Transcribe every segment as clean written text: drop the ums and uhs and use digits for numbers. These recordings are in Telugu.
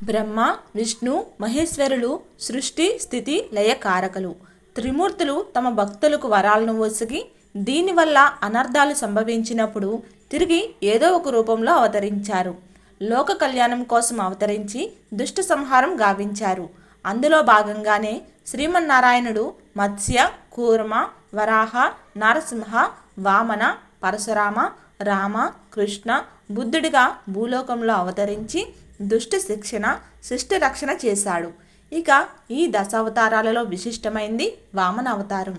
బ్రహ్మ, విష్ణు, మహేశ్వరులు సృష్టి, స్థితి, లయ కారకులు. త్రిమూర్తులు తమ భక్తులకు వరాలను ఒసిగి దీనివల్ల అనర్థాలు సంభవించినప్పుడు తిరిగి ఏదో ఒక రూపంలో అవతరించారు. లోక కళ్యాణం కోసం అవతరించి దుష్ట సంహారం గావించారు. అందులో భాగంగానే శ్రీమన్నారాయణుడు మత్స్య, కూర్మ, వరాహ, నరసింహ, వామన, పరశురామ, రామ, కృష్ణ, బుద్ధుడిగా భూలోకంలో అవతరించి దుష్ట శిక్షణ, శిష్ట రక్షణ చేశాడు. ఇక ఈ దశావతారాలలో విశిష్టమైంది వామన అవతారం.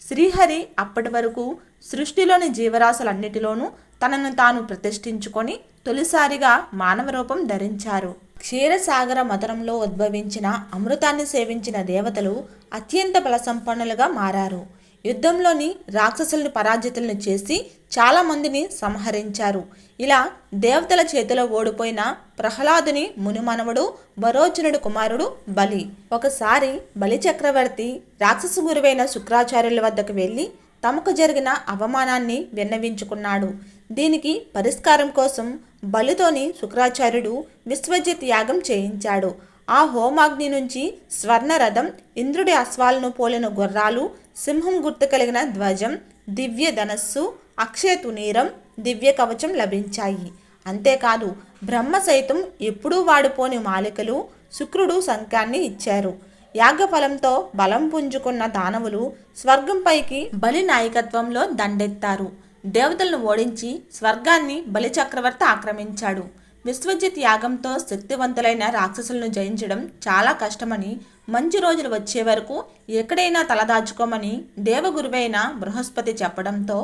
శ్రీహరి అప్పటి వరకు సృష్టిలోని జీవరాశులన్నిటిలోనూ తనను తాను ప్రతిష్ఠించుకొని తొలిసారిగా మానవ రూపం ధరించారు. క్షీరసాగర మథనంలో ఉద్భవించిన అమృతాన్ని సేవించిన దేవతలు అత్యంత బలసంపన్నులుగా మారారు. యుద్ధంలోని రాక్షసుల్ని పరాజితులను చేసి చాలామందిని సంహరించారు. ఇలా దేవతల చేతిలో ఓడిపోయిన ప్రహ్లాదుని మునిమనవడు వరోచనుడు కుమారుడు బలి. ఒకసారి బలి చక్రవర్తి రాక్షసు గురువైన శుక్రాచార్యుల వద్దకు వెళ్ళి తమకు జరిగిన అవమానాన్ని విన్నవించుకున్నాడు. దీనికి పరిష్కారం కోసం బలితోని శుక్రాచార్యుడు విశ్వజిత్ యాగం చేయించాడు. ఆ హోమాగ్ని నుంచి స్వర్ణరథం, ఇంద్రుడి అశ్వాలను పోలిన గుర్రాలు, సింహం గుర్తు కలిగిన ధ్వజం, దివ్య ధనస్సు, అక్షయ తునీరం, దివ్య కవచం లభించాయి. అంతేకాదు బ్రహ్మ సైతం ఎప్పుడూ వాడిపోని మాలికలు, శుక్రుడు శంఖాన్ని ఇచ్చారు. యాగఫలంతో బలం పుంజుకున్న దానవులు స్వర్గంపైకి బలి నాయకత్వంలో దండెత్తారు. దేవతలను ఓడించి స్వర్గాన్ని బలి చక్రవర్తి ఆక్రమించాడు. విశ్వజిత్ యాగంతో శక్తివంతులైన రాక్షసులను జయించడం చాలా కష్టమని, మంచి రోజులు వచ్చే వరకు ఎక్కడైనా తలదాచుకోమని దేవగురువైన బృహస్పతి చెప్పడంతో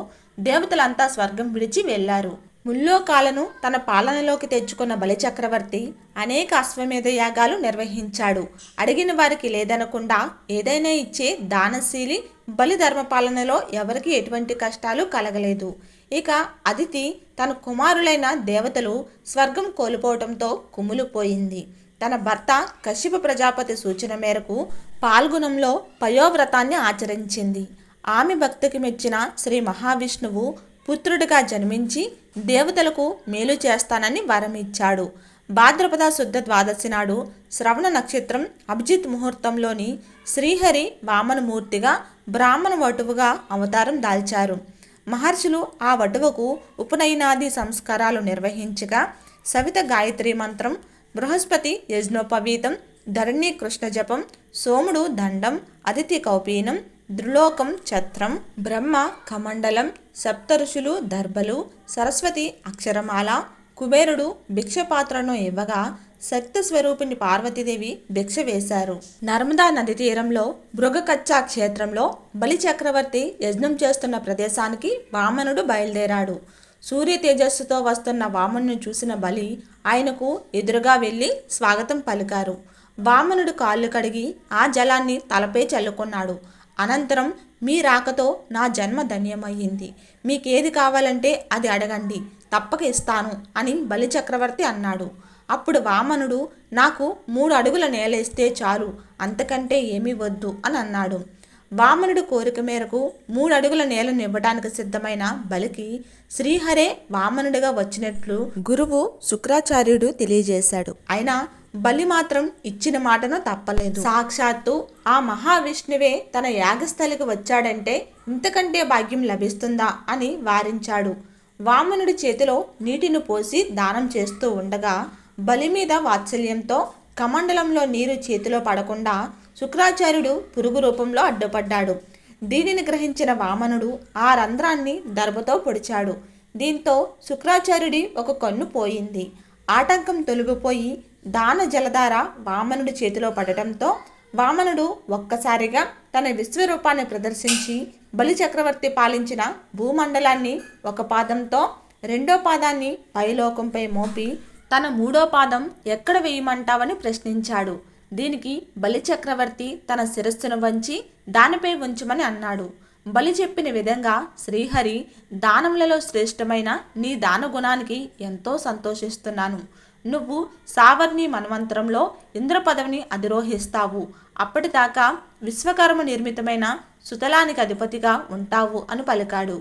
దేవతలంతా స్వర్గం విడిచి వెళ్లారు. ముల్లోకాలను తన పాలనలోకి తెచ్చుకున్న బలిచక్రవర్తి అనేక అశ్వమేధ యాగాలు నిర్వహించాడు. అడిగిన వారికి లేదనకుండా ఏదైనా ఇచ్చే దానశీలి బలి ధర్మపాలనలో ఎవరికి ఎటువంటి కష్టాలు కలగలేదు. ఇక అదితి తన కుమారులైన దేవతలు స్వర్గం కోల్పోవడంతో కుమ్ములుపోయింది. తన భర్త కశ్యప ప్రజాపతి సూచన మేరకు పాల్గొనంలో పయోవ్రతాన్ని ఆచరించింది. ఆమె భక్తికి మెచ్చిన శ్రీ మహావిష్ణువు పుత్రుడిగా జన్మించి దేవతలకు మేలు చేస్తానని వరమిచ్చాడు. భాద్రపద శుద్ధ ద్వాదశి నాడు శ్రవణ నక్షత్రం అభిజిత్ ముహూర్తంలోని శ్రీహరి వామనమూర్తిగా బ్రాహ్మణ వటువుగా అవతారం దాల్చారు. మహర్షులు ఆ వటువుకు ఉపనయనాది సంస్కారాలు నిర్వహించగా సవిత గాయత్రి మంత్రం, బృహస్పతి యజ్ఞోపవీతం, ధరణి కృష్ణ జపం, సోముడు దండం, అదితి కౌపీనం, త్రిలోకం ఛత్రం, బ్రహ్మ కమండలం, సప్తఋషులు దర్భలు, సరస్వతి అక్షరమాల, కుబేరుడు భిక్షపాత్రను ఇవ్వగా శక్తి స్వరూపిణి పార్వతీదేవి భిక్ష వేశారు. నర్మదా నది తీరంలో భృగకచ్చా క్షేత్రంలో బలి చక్రవర్తి యజ్ఞం చేస్తున్న ప్రదేశానికి వామనుడు బయలుదేరాడు. సూర్య తేజస్సుతో వస్తున్న వామనుని చూసిన బలి ఆయనకు ఎదురుగా వెళ్ళి స్వాగతం పలికారు. వామనుడు కాళ్ళు కడిగి ఆ జలాన్ని తలపై చల్లుకున్నాడు. అనంతరం మీ రాకతో నా జన్మ ధన్యమయ్యింది. మీకేది కావాలంటే అది అడగండి, తప్పక ఇస్తాను అని బలి చక్రవర్తి అన్నాడు. అప్పుడు వామనుడు నాకు 3 అడుగుల నేల ఇస్తే చాలు, అంతకంటే ఏమీ వద్దు అని అన్నాడు. వామనుడు కోరిక మేరకు 3 అడుగుల నేలను ఇవ్వడానికి సిద్ధమైన బలికి శ్రీహరే వామనుడిగా వచ్చినట్లు గురువు శుక్రాచార్యుడు తెలియజేశాడు. అయినా బలి మాత్రం ఇచ్చిన మాటను తప్పలేదు. సాక్షాత్తు ఆ మహావిష్ణువే తన యాగస్థలికి వచ్చాడంటే ఇంతకంటే భాగ్యం లభిస్తుందా అని వారించాడు. వామనుడి చేతిలో నీటిని పోసి దానం చేస్తూ ఉండగా బలి మీద వాత్సల్యంతో కమండలంలో నీరు చేతిలో పడకుండా శుక్రాచార్యుడు పురుగు రూపంలో అడ్డుపడ్డాడు. దీనిని గ్రహించిన వామనుడు ఆ రంధ్రాన్ని దర్భతో పొడిచాడు. దీంతో శుక్రాచార్యుడి ఒక కన్ను పోయింది. ఆటంకం తొలగిపోయి దాన జలధార వామనుడి చేతిలో పడటంతో వామనుడు ఒక్కసారిగా తన విశ్వరూపాన్ని ప్రదర్శించి బలి చక్రవర్తి పాలించిన భూమండలాన్ని ఒక పాదంతో, 2వ పాదాన్ని పైలోకంపై మోపి తన 3వ పాదం ఎక్కడ వేయమంటావని ప్రశ్నించాడు. దీనికి బలి చక్రవర్తి తన శిరస్సును వంచి దానిపై ఉంచమని అన్నాడు. బలి చెప్పిన విధంగా శ్రీహరి దానములలో శ్రేష్టమైన నీ దాన గుణానికి ఎంతో సంతోషిస్తున్నాను. నువ్వు సావర్ణి మన్వంతరంలో ఇంద్ర పదవిని అధిరోహిస్తావు. అప్పటిదాకా విశ్వకర్మ నిర్మితమైన సుతలానికి అధిపతిగా ఉంటావు అని పలికాడు.